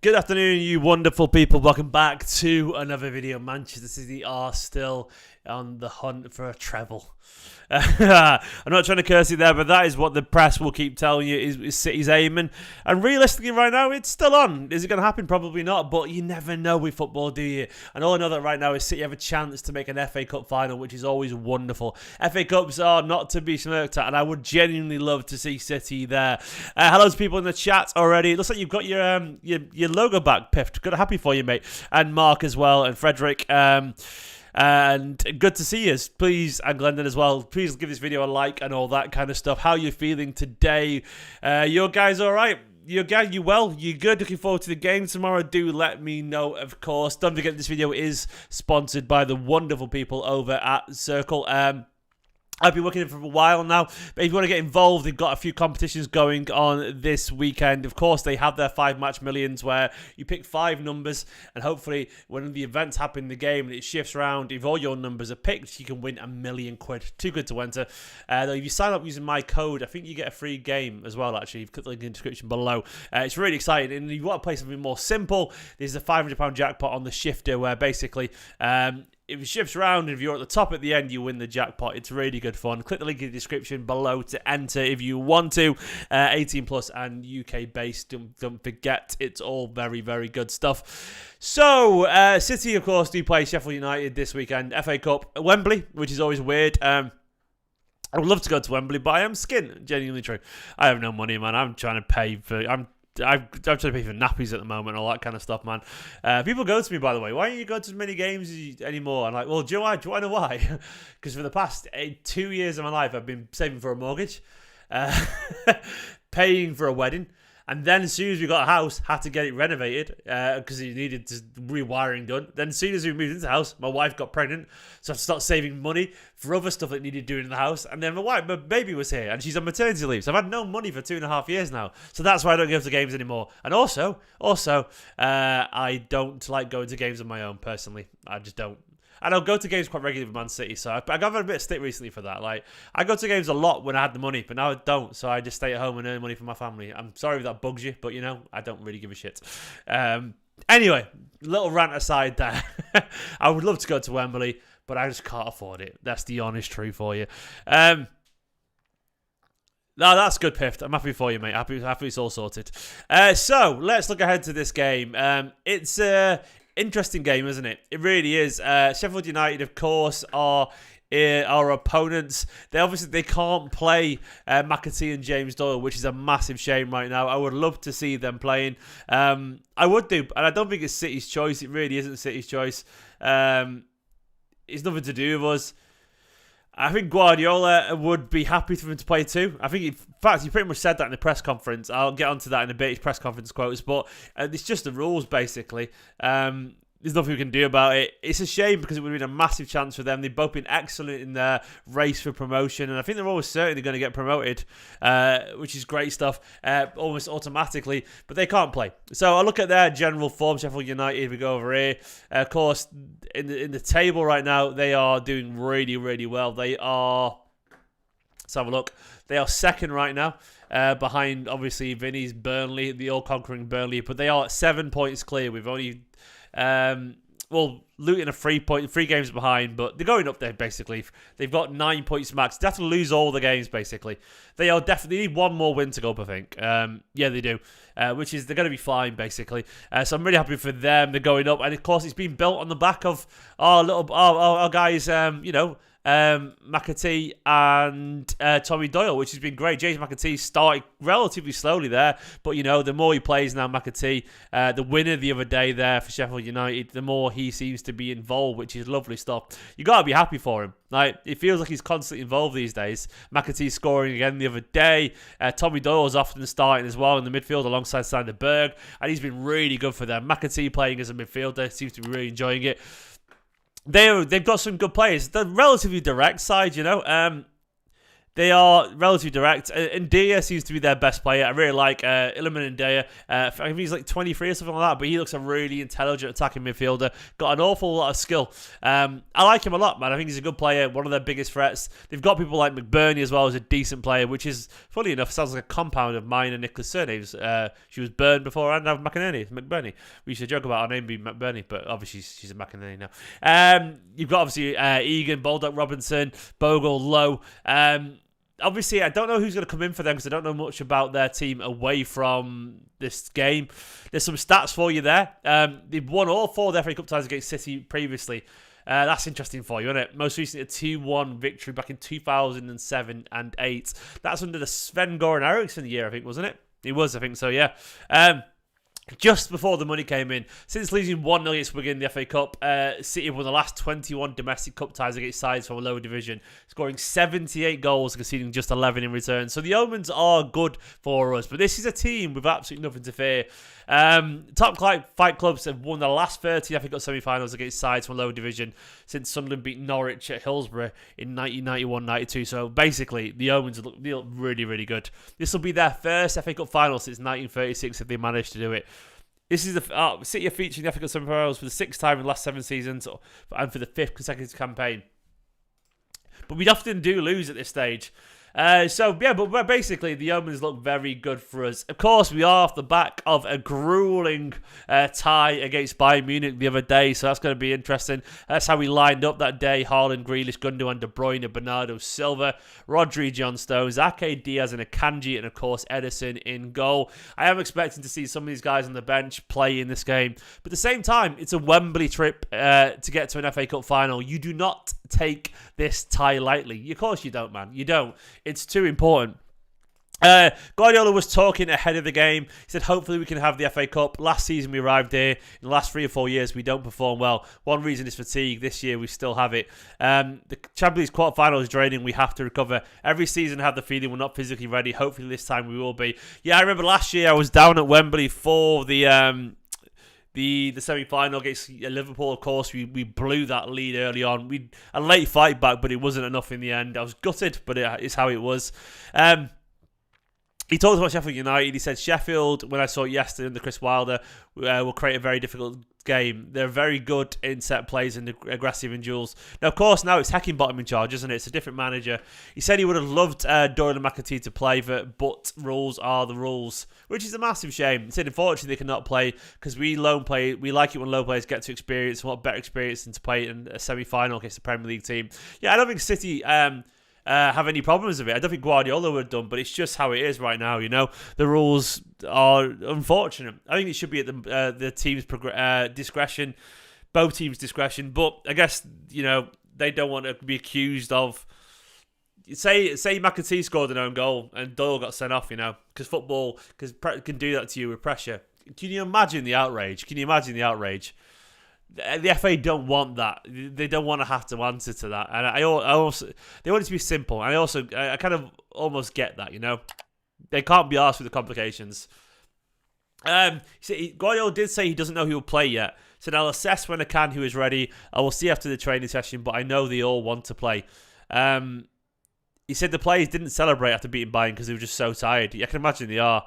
Good afternoon, you wonderful people. Welcome back to another video. Manchester City are still on the hunt for a treble. I'm not trying to curse you there, but that is what the press will keep telling you is City's aiming. And realistically, right now, it's still on. Is it going to happen? Probably not, but you never know with football, do you? And all I know that right now is City have a chance to make an FA Cup final, which is always wonderful. FA Cups are not to be smirked at, and I would genuinely love to see City there. Hello to people in the chat already. It looks like you've got your logo back, Piff. Good, happy for you, mate. And Mark as well, and Frederick. And good to see you, please, and Glendon as well. Please give this video a like and all that kind of stuff. How you feeling today? Your guys all right? You well? You good? Looking forward to the game tomorrow? Do let me know, of course. Don't forget this video is sponsored by the wonderful people over at Circl. I've been working for a while now, but if you want to get involved, they've got a few competitions going on this weekend. Of course, they have their 5-match millions where you pick 5 numbers, and hopefully when the events happen in the game and it shifts around, if all your numbers are picked, you can win £1 million. Too good to enter. Though if you sign up using my code, I think you get a free game as well, actually. You've got the link in the description below. It's really exciting, and if you want to play something more simple, there's a £500 jackpot on the shifter where basically if it shifts around and if you're at the top at the end, you win the jackpot. It's really good fun. Click the link in the description below to enter if you want to. 18 plus and UK based. Don't forget, it's all very, very good stuff. So, City, of course, do play Sheffield United this weekend. FA Cup at Wembley, which is always weird. I would love to go to Wembley, but I am skint. Genuinely true. I have no money, man. I'm trying to pay for... I'm trying to pay for nappies at the moment, all that kind of stuff, man. People go to me, by the way, why don't you go to as many games anymore? I'm like, well, do you know why? Because for the past 2 years of my life, I've been saving for a mortgage, paying for a wedding, and then as soon as we got a house, had to get it renovated because it needed rewiring done. Then as soon as we moved into the house, my wife got pregnant, so I had to start saving money for other stuff that needed doing in the house. And then my baby was here, and she's on maternity leave, so I've had no money for 2.5 years now. So that's why I don't go to games anymore. And also, I don't like going to games on my own personally. I just don't. And I'll go to games quite regularly with Man City, so I got a bit of stick recently for that. Like, I go to games a lot when I had the money, but now I don't, so I just stay at home and earn money for my family. I'm sorry if that bugs you, but, you know, I don't really give a shit. Anyway, little rant aside there. I would love to go to Wembley, but I just can't afford it. That's the honest truth for you. No, that's good, Piff. I'm happy for you, mate. Happy it's all sorted. So, let's look ahead to this game. It's interesting game, isn't it? It really is. Sheffield United, of course, are our opponents. They can't play McAtee and James Doyle, which is a massive shame right now. I would love to see them playing. I would do, and I don't think it's City's choice. It really isn't City's choice. It's nothing to do with us. I think Guardiola would be happy for him to play too. I think, in fact, he pretty much said that in the press conference. I'll get onto that in a bit, his press conference quotes, but it's just the rules, basically. There's nothing we can do about it. It's a shame because it would have been a massive chance for them. They've both been excellent in their race for promotion, and I think they're almost certainly going to get promoted, which is great stuff, almost automatically, but they can't play. So I look at their general form, Sheffield United, we go over here. Of course, in the table right now, they are doing really, really well. They are, let's have a look, they are second right now. Behind, obviously, Vinny's Burnley, the all-conquering Burnley, but they are at 7 points clear. We've only... Luton are 3 games behind, but they're going up there basically. They've got 9 points max. They have to lose all the games basically. They are definitely need one more win to go up, I think. Yeah, they do. Which is they're going to be fine basically. So I'm really happy for them. They're going up, and of course it's been built on the back of our guys. McAtee and Tommy Doyle, which has been great. James McAtee started relatively slowly there, but you know, the more he plays now, McAtee, the winner the other day there for Sheffield United, the more he seems to be involved, which is lovely stuff. You got to be happy for him. Like, it feels like he's constantly involved these days. McAtee scoring again the other day. Tommy Doyle's often starting as well in the midfield alongside Sander Berg, and he's been really good for them. McAtee playing as a midfielder seems to be really enjoying it. They've got some good players. They're relatively direct side, you know. They are relatively direct. Ndea seems to be their best player. I really like Iliman Ndea. I think he's like 23 or something like that, but he looks a really intelligent attacking midfielder. Got an awful lot of skill. I like him a lot, man. I think he's a good player, one of their biggest threats. They've got people like McBurney as well as a decent player, which is, funny enough, sounds like a compound of mine and Nicola's surnames. She was Byrne before and now McInerney. We used to joke about our name being McBurney, but obviously she's a McInerney now. You've got obviously Egan, Baldock Robinson, Bogle, Lowe. Obviously, I don't know who's going to come in for them because I don't know much about their team away from this game. There's some stats for you there. They've won all 4 of their FA Cup ties against City previously. That's interesting for you, isn't it? Most recently, a 2-1 victory back in 2007 and 8. That's under the Sven-Goran Eriksson year, I think, wasn't it? It was, I think so, yeah. Just before the money came in, since losing 1-0 against Wigan in the FA Cup, City have won the last 21 domestic cup ties against sides from a lower division, scoring 78 goals, conceding just 11 in return. So the omens are good for us, but this is a team with absolutely nothing to fear. Top fight clubs have won the last 30 FA Cup semi-finals against sides from a lower division since Sunderland beat Norwich at Hillsborough in 1991-92. So basically, the omens look really, really good. This will be their first FA Cup final since 1936 if they manage to do it. This is the City are featuring the FA Cup semi-finals for the 6th time in the last 7 seasons and for the 5th consecutive campaign. But we often do lose at this stage. But basically the omens look very good for us. Of course, we are off the back of a grueling tie against Bayern Munich the other day, so that's going to be interesting. That's how we lined up that day. Haaland, Grealish, Gundogan, De Bruyne, Bernardo Silva, Rodri, John Stones, Ake, Diaz and Akanji, and of course Ederson in goal. I am expecting to see some of these guys on the bench play in this game, but at the same time, it's a Wembley trip to get to an FA Cup final. You do not take this tie lightly. Of course you don't, man. You don't. It's too important. Guardiola was talking ahead of the game. He said, hopefully we can have the FA Cup. Last season we arrived here. In the last 3 or 4 years, we don't perform well. One reason is fatigue. This year we still have it. The Champions League quarterfinal is draining. We have to recover. Every season I have the feeling we're not physically ready. Hopefully this time we will be. Yeah, I remember last year I was down at Wembley for the semi-final against Liverpool. Of course, we blew that lead early on. We a late fight back, but it wasn't enough in the end. I was gutted, but it's how it was. He talked about Sheffield United. He said, Sheffield, when I saw it yesterday under Chris Wilder, will create a very difficult game. They're very good in set plays and aggressive in duels. Now, of course, now it's Heckingbottom in charge, isn't it? It's a different manager. He said he would have loved Doyle and McAtee to play, but rules are the rules, which is a massive shame. He said, unfortunately, they cannot play because we like it when loan players get to experience. What better experience than to play in a semi-final against a Premier League team? Yeah, I don't think City have any problems with it. I don't think Guardiola would have done, but it's just how it is right now, you know. The rules are unfortunate. I think it should be at the team's discretion, both teams' discretion, but I guess, you know, they don't want to be accused of... Say McAtee scored an own goal and Doyle got sent off, you know, because football can do that to you with pressure. Can you imagine the outrage? The FA don't want that. They don't want to have to answer to that. And I also they want it to be simple. And I kind of almost get that, you know. They can't be asked with the complications. Guardiola did say he doesn't know who will play yet. Said, I'll assess when I can who is ready. I will see after the training session, but I know they all want to play. He said the players didn't celebrate after beating Bayern because they were just so tired. I can imagine they are.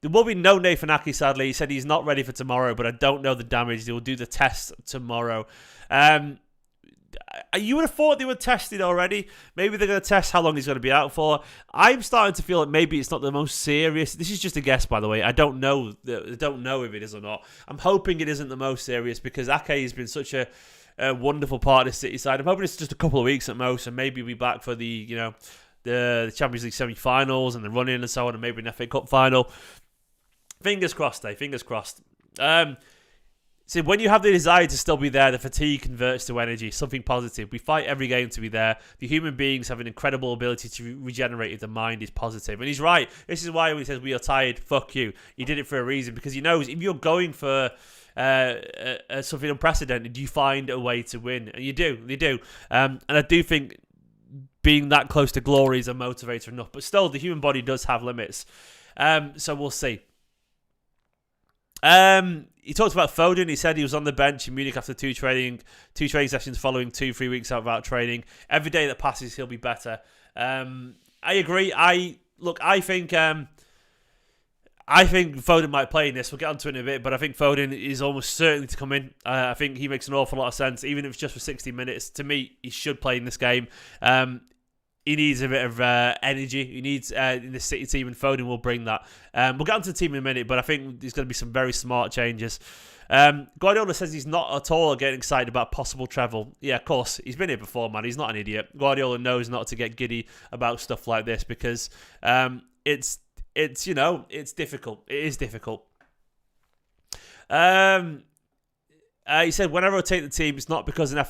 There will be no Nathan Ake, sadly. He said he's not ready for tomorrow, but I don't know the damage. They will do the test tomorrow. You would have thought they were tested already. Maybe they're going to test how long he's going to be out for. I'm starting to feel like maybe it's not the most serious. This is just a guess, by the way. I don't know if it is or not. I'm hoping it isn't the most serious because Ake has been such a wonderful part of the City side. I'm hoping it's just a couple of weeks at most, and maybe we'll be back for the Champions League semi-finals and the run-in and so on, and maybe an FA Cup final. Fingers crossed, Fingers crossed. So when you have the desire to still be there, the fatigue converts to energy, something positive. We fight every game to be there. The human beings have an incredible ability to regenerate if the mind is positive. And he's right. This is why when he says we are tired, fuck you. He did it for a reason, because he knows if you're going for something unprecedented, you find a way to win. And you do. And I do think being that close to glory is a motivator enough. But still, the human body does have limits. So we'll see. He talked about Foden. He said he was on the bench in Munich after two training sessions following 2-3 weeks out without training. Every day that passes, he'll be better. I agree. I think Foden might play in this. We'll get onto it in a bit, but I think Foden is almost certain to come in. I think he makes an awful lot of sense, even if it's just for 60 minutes. To me, he should play in this game. He needs a bit of energy. He needs in the City team, and Foden will bring that. We'll get onto the team in a minute, but I think there's going to be some very smart changes. Guardiola says he's not at all getting excited about possible Treble. Yeah, of course. He's been here before, man. He's not an idiot. Guardiola knows not to get giddy about stuff like this because it's difficult. It is difficult. He said, when I rotate the team, it's not because an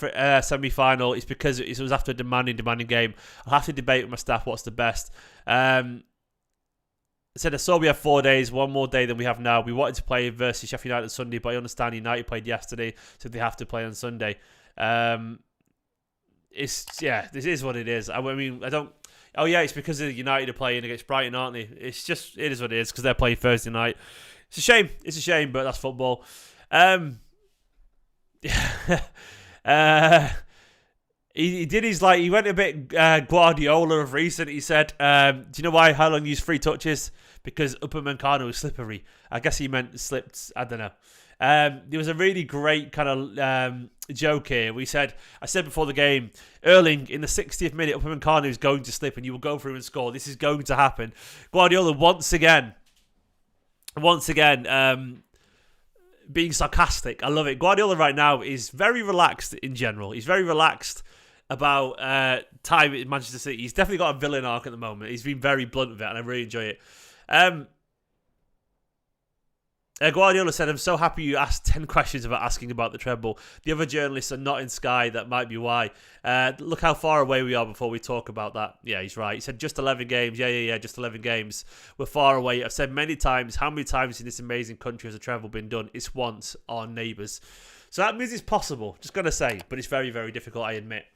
semi-final. It's because it was after a demanding game. I'll have to debate with my staff what's the best. Said, I saw we have 4 days, one more day than we have now. We wanted to play versus Sheffield United Sunday, but I understand United played yesterday, so they have to play on Sunday. This is what it is. Oh yeah, it's because United are playing against Brighton, aren't they? It is what it is because they're playing Thursday night. It's a shame. It's a shame, but that's football. He did he went a bit Guardiola of recent. He said, do you know why Haaland used 3 touches? Because Upamecano is slippery. I guess he meant slipped. I don't know. There was a really great kind of joke here. I said before the game, Erling, in the 60th minute, Upamecano is going to slip and you will go through and score. This is going to happen. Guardiola once again, being sarcastic. I love it. Guardiola right now is very relaxed in general. He's very relaxed about time in Manchester City. He's definitely got a villain arc at the moment. He's been very blunt with it and I really enjoy it. Guardiola said, I'm so happy you asked 10 questions about asking about the treble. The other journalists are not in Sky. That might be why. Look how far away we are before we talk about that. Yeah, he's right. He said just 11 games. Yeah, just 11 games. We're far away. I've said many times, how many times in this amazing country has a treble been done? It's once, our neighbours. So that means it's possible. Just going to say, but it's very, very difficult, I admit.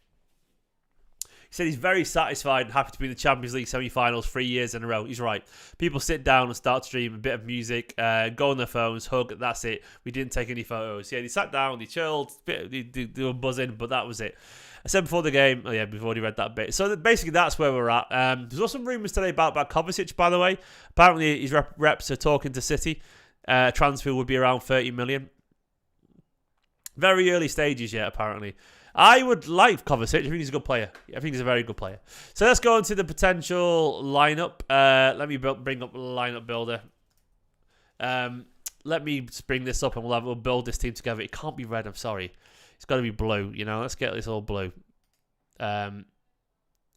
He said he's very satisfied and happy to be in the Champions League semi-finals 3 years in a row. He's right. People sit down and start to stream a bit of music, go on their phones, hug, that's it. We didn't take any photos. Yeah, they sat down, they chilled, they were buzzing, but that was it. I said before the game, we've already read that bit. So basically that's where we're at. There's also some rumours today about Kovacic, by the way. Apparently his reps are talking to City. Transfer would be around 30 million. Very early stages yet, apparently. I would like Kovacic. I think he's a good player. I think he's a very good player. So let's go into the potential lineup. Let me bring up the lineup builder. Let me just bring this up and we'll build this team together. It can't be red, I'm sorry. It's got to be blue, Let's get this all blue. It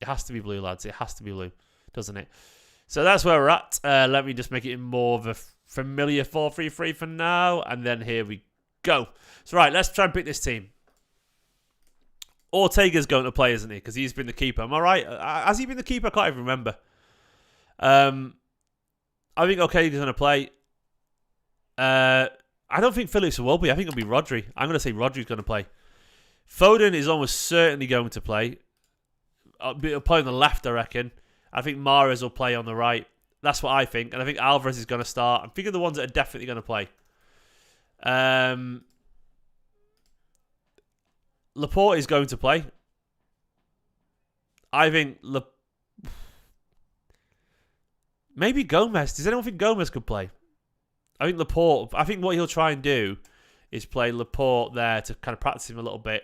has to be blue, lads. It has to be blue, doesn't it? So that's where we're at. Let me just make it more of a familiar 4-3-3 for now. And then here we go. So right, let's try and pick this team. Ortega's going to play, isn't he? Because he's been the keeper. Am I right? Has he been the keeper? I can't even remember. I think Ortega's going to play. I don't think Phillips will be. I think it'll be Rodri. I'm going to say Rodri's going to play. Foden is almost certainly going to play. He'll play on the left, I reckon. I think Mahrez will play on the right. That's what I think. And I think Alvarez is going to start. I'm thinking the ones that are definitely going to play. Laporte is going to play. I think maybe Gomez. Does anyone think Gomez could play? I think Laporte. I think what he'll try and do is play Laporte there to kind of practice him a little bit.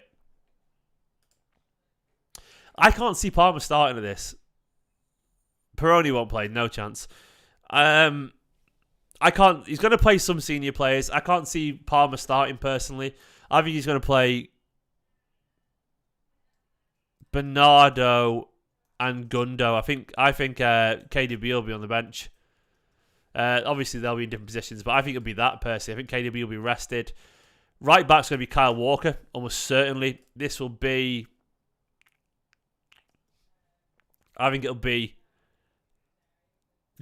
I can't see Palmer starting at this. Peroni won't play. No chance. I can't. He's going to play some senior players. I can't see Palmer starting personally. I think he's going to play Bernardo and Gundo. I think KDB will be on the bench. Obviously, they'll be in different positions, but I think it'll be that personally. I think KDB will be rested. Right back's going to be Kyle Walker, almost certainly. This will be... I think it'll be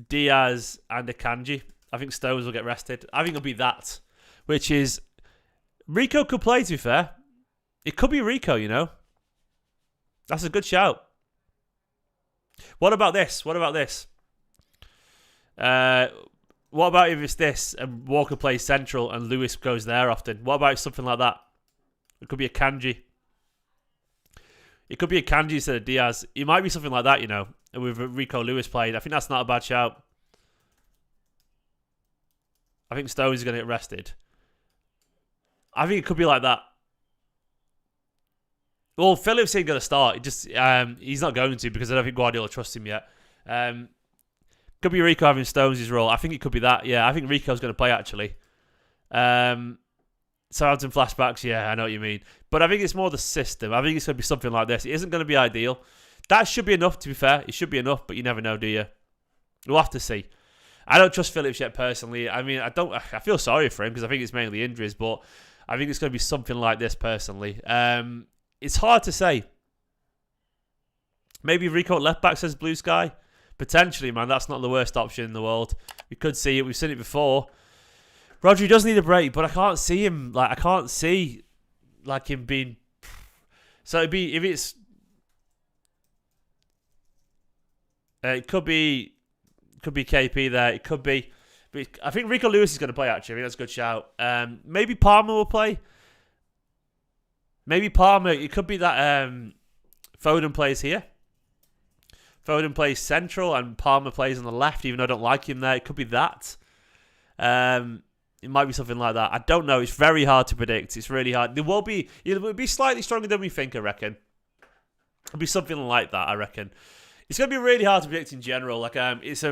Diaz and Akanji. I think Stones will get rested. I think it'll be that, which is... Rico could play, to be fair. It could be Rico, That's a good shout. What about this? What about if it's this and Walker plays central and Lewis goes there often? What about something like that? It could be a Kanji. It could be a Kanji instead of Diaz. It might be something like that, with Rico Lewis playing. I think that's not a bad shout. I think Stones is going to get rested. I think it could be like that. Well, Phillips ain't going to start. He's not going to because I don't think Guardiola trusts him yet. Could be Rico having Stones' role. I think it could be that. Yeah, I think Rico's going to play actually. Southampton flashbacks. Yeah, I know what you mean. But I think it's more the system. I think it's going to be something like this. It isn't going to be ideal. That should be enough, to be fair. It should be enough, but you never know, do you? We'll have to see. I don't trust Phillips yet personally. I mean, I feel sorry for him because I think it's mainly injuries, but I think it's going to be something like this personally. It's hard to say. Maybe Rico at left back says blue sky. Potentially, man. That's not the worst option in the world. We could see it. We've seen it before. Rodri does need a break, but I can't see him. Like, I can't see like him being. So it'd be if it's. It could be KP there. It could be. But I think Rico Lewis is going to play. Actually, I think that's a good shout. Maybe Palmer will play. Maybe Palmer. It could be that Foden plays here. Foden plays central and Palmer plays on the left, even though I don't like him there. It could be that. It might be something like that. I don't know. It's very hard to predict. It's really hard. It will be slightly stronger than we think, I reckon. It'll be something like that, I reckon. It's going to be really hard to predict in general. Like, it's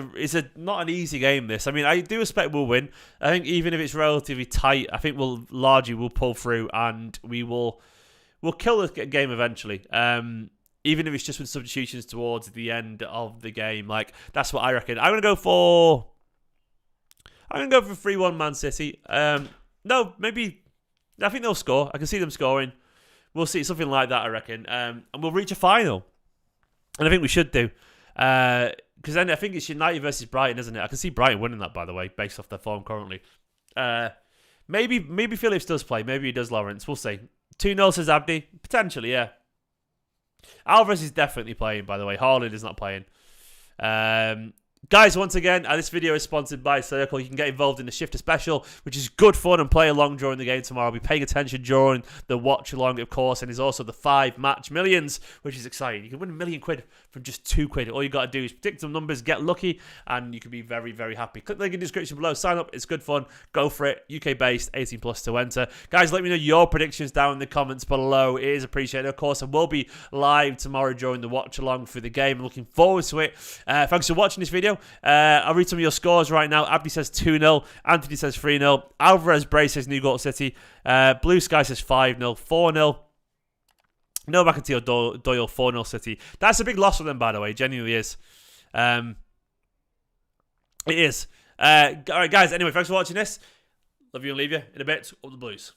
not an easy game, this. I mean, I do expect we'll win. I think even if it's relatively tight, I think we'll pull through and we'll kill the game eventually. Even if it's just with substitutions towards the end of the game. Like, that's what I reckon. I'm going to go for 3-1 Man City. No, maybe. I think they'll score. I can see them scoring. We'll see something like that, I reckon. And we'll reach a final. And I think we should do. Because then I think it's United versus Brighton, isn't it? I can see Brighton winning that, by the way, based off their form currently. Maybe Phillips does play. Maybe he does Lawrence. We'll see. 2-0 says Abdi. Potentially, yeah. Alvarez is definitely playing, by the way. Haaland is not playing. Guys, once again, this video is sponsored by Circl. You can get involved in the Shifter Special, which is good fun, and play along during the game tomorrow. I'll be paying attention during the watch along, of course, and there's also the 5-match millions, which is exciting. You can win £1 million from just £2. All you got to do is predict some numbers, get lucky, and you can be very, very happy. Click the link in the description below. Sign up. It's good fun. Go for it. UK-based, 18 plus to enter. Guys, let me know your predictions down in the comments below. It is appreciated, of course. I will be live tomorrow during the watch along for the game. I'm looking forward to it. Thanks for watching this video. I'll read some of your scores right now. Abdi says 2-0. Anthony says 3-0. Alvarez Bray says New Goal City. Blue Sky says 5-0. 4-0. No McAtee Doyle 4-0 City. That's a big loss for them, by the way. It genuinely is. It is. All right, guys. Anyway, thanks for watching this. Love you and leave you in a bit. Up the Blues.